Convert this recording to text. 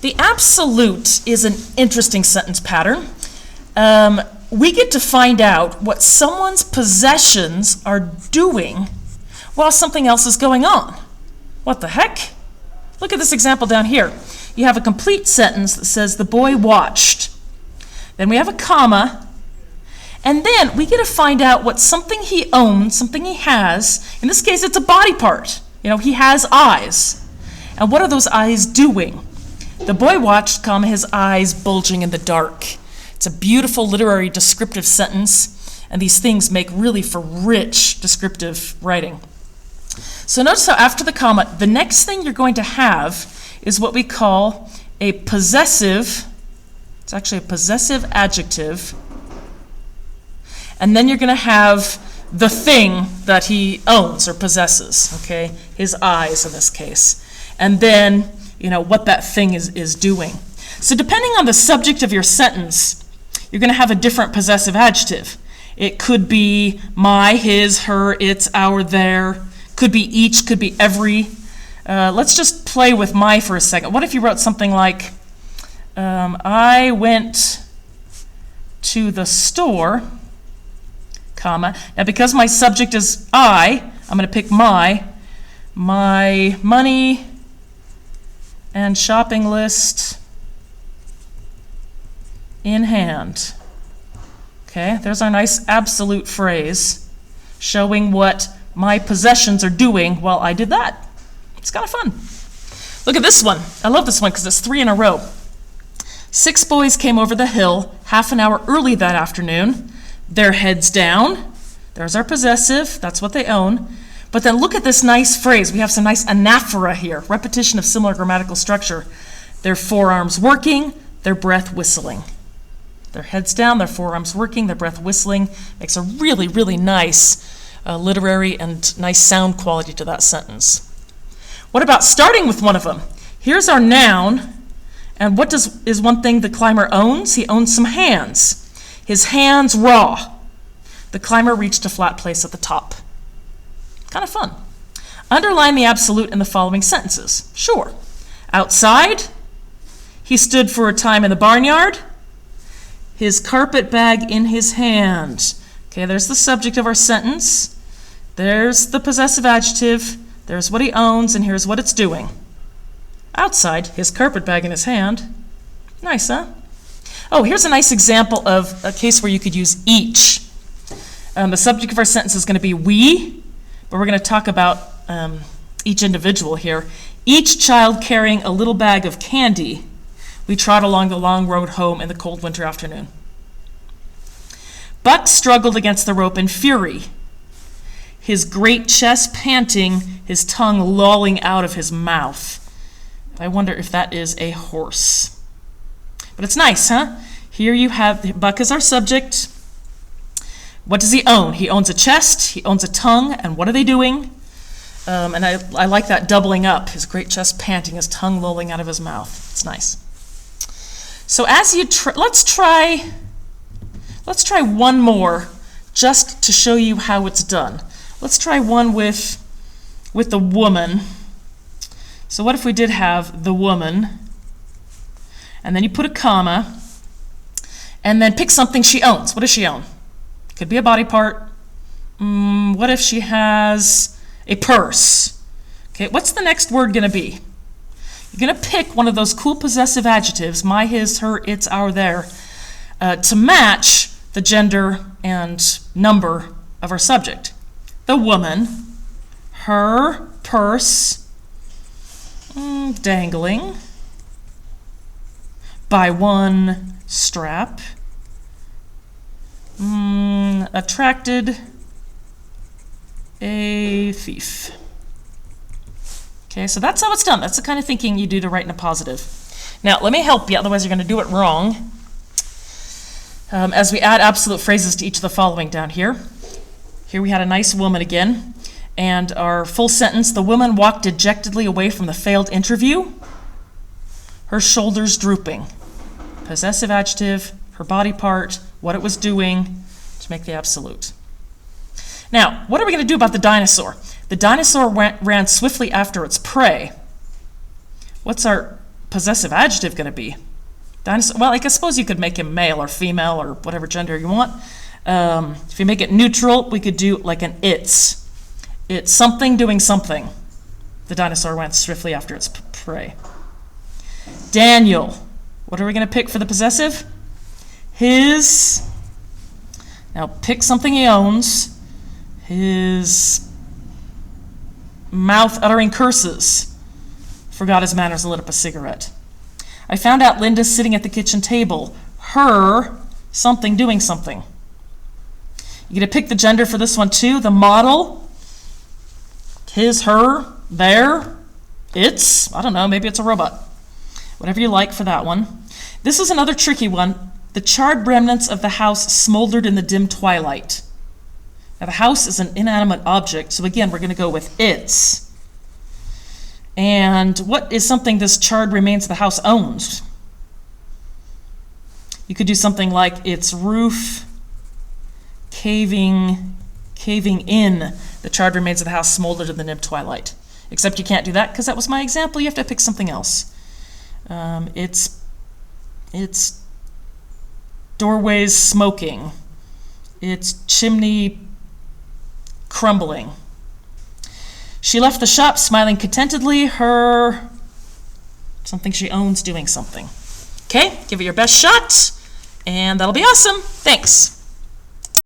The absolute is an interesting sentence pattern. We get to find out what someone's possessions are doing while something else is going on. What the heck? Look at this example down here. You have a complete sentence that says the boy watched. Then we have a comma. And then we get to find out what something he owns, something he has. In this case, it's a body part. He has eyes. And what are those eyes doing? The boy watched, comma, his eyes bulging in the dark. It's a beautiful literary descriptive sentence, and these things make really for rich descriptive writing. So notice how after the comma, the next thing you're going to have is what we call a possessive, it's actually a possessive adjective, and then you're going to have the thing that he owns or possesses, okay? His eyes in this case. And then, what that thing is doing. So depending on the subject of your sentence, you're going to have a different possessive adjective. It could be my, his, her, its, our, their. Could be each, could be every. Let's just play with my for a second. What if you wrote something like, I went to the store, comma. Now because my subject is I'm going to pick my money and shopping list in hand. Okay, there's our nice absolute phrase showing what my possessions are doing while I did that. It's kind of fun. Look at this one. I love this one because it's 3 in a row. 6 boys came over the hill half an hour early that afternoon. Their heads down. There's our possessive. That's what they own. But then look at this nice phrase. We have some nice anaphora here. Repetition of similar grammatical structure. Their forearms working, their breath whistling. Their heads down, their forearms working, their breath whistling. Makes a really, really nice literary and nice sound quality to that sentence. What about starting with one of them? Here's our noun. And what is one thing the climber owns? He owns some hands. His hands raw. The climber reached a flat place at the top. Kind of fun. Underline the absolute in the following sentences. Sure. Outside, he stood for a time in the barnyard. His carpet bag in his hand. Okay, there's the subject of our sentence. There's the possessive adjective. There's what he owns, and here's what it's doing. Outside, his carpet bag in his hand. Nice, huh? Oh, here's a nice example of a case where you could use each. The subject of our sentence is going to be we, but we're going to talk about each individual here. Each child carrying a little bag of candy. We trot along the long road home in the cold winter afternoon. Buck struggled against the rope in fury, his great chest panting, his tongue lolling out of his mouth. I wonder if that is a horse. But it's nice, huh? Here you have Buck as our subject. What does he own? He owns a chest, he owns a tongue, and what are they doing? And I like that doubling up, his great chest panting, his tongue lolling out of his mouth. It's nice. So as you let's try one more just to show you how it's done. Let's try one with the woman. So what if we did have the woman, and then you put a comma, and then pick something she owns. What does she own? Could be a body part. What if she has a purse? Okay, what's the next word going to be? You're going to pick one of those cool possessive adjectives, my, his, her, its, our, their, to match the gender and number of our subject. The woman, her purse, dangling, by one strap, attracted a thief. Okay, so that's how it's done. That's the kind of thinking you do to write in a positive. Now, let me help you, otherwise you're going to do it wrong. As we add absolute phrases to each of the following down here. Here we had a nice woman again. And our full sentence, the woman walked dejectedly away from the failed interview, her shoulders drooping. Possessive adjective, her body part, what it was doing to make the absolute. Now, what are we going to do about the dinosaur? The dinosaur ran swiftly after its prey. What's our possessive adjective going to be? Dinosaur, well, I suppose you could make him male or female or whatever gender you want. If you make it neutral, we could do like an it's. It's something doing something. The dinosaur went swiftly after its prey. Daniel. What are we going to pick for the possessive? His. Now pick something he owns. His mouth uttering curses. Forgot his manners and lit up a cigarette. I found out Linda's sitting at the kitchen table. Her something doing something. You get to pick the gender for this one too. The model. His, her, their, its. I don't know, maybe it's a robot. Whatever you like for that one. This is another tricky one. The charred remnants of the house smoldered in the dim twilight. Now the house is an inanimate object, so again, we're going to go with its. And what is something this charred remains of the house owns? You could do something like its roof caving in. The charred remains of the house smoldered in the dim twilight. Except you can't do that because that was my example. You have to pick something else. It's doorways smoking. It's chimney crumbling. She left the shop smiling contentedly. Her something she owns doing something. Okay, give it your best shot, and that'll be awesome. Thanks.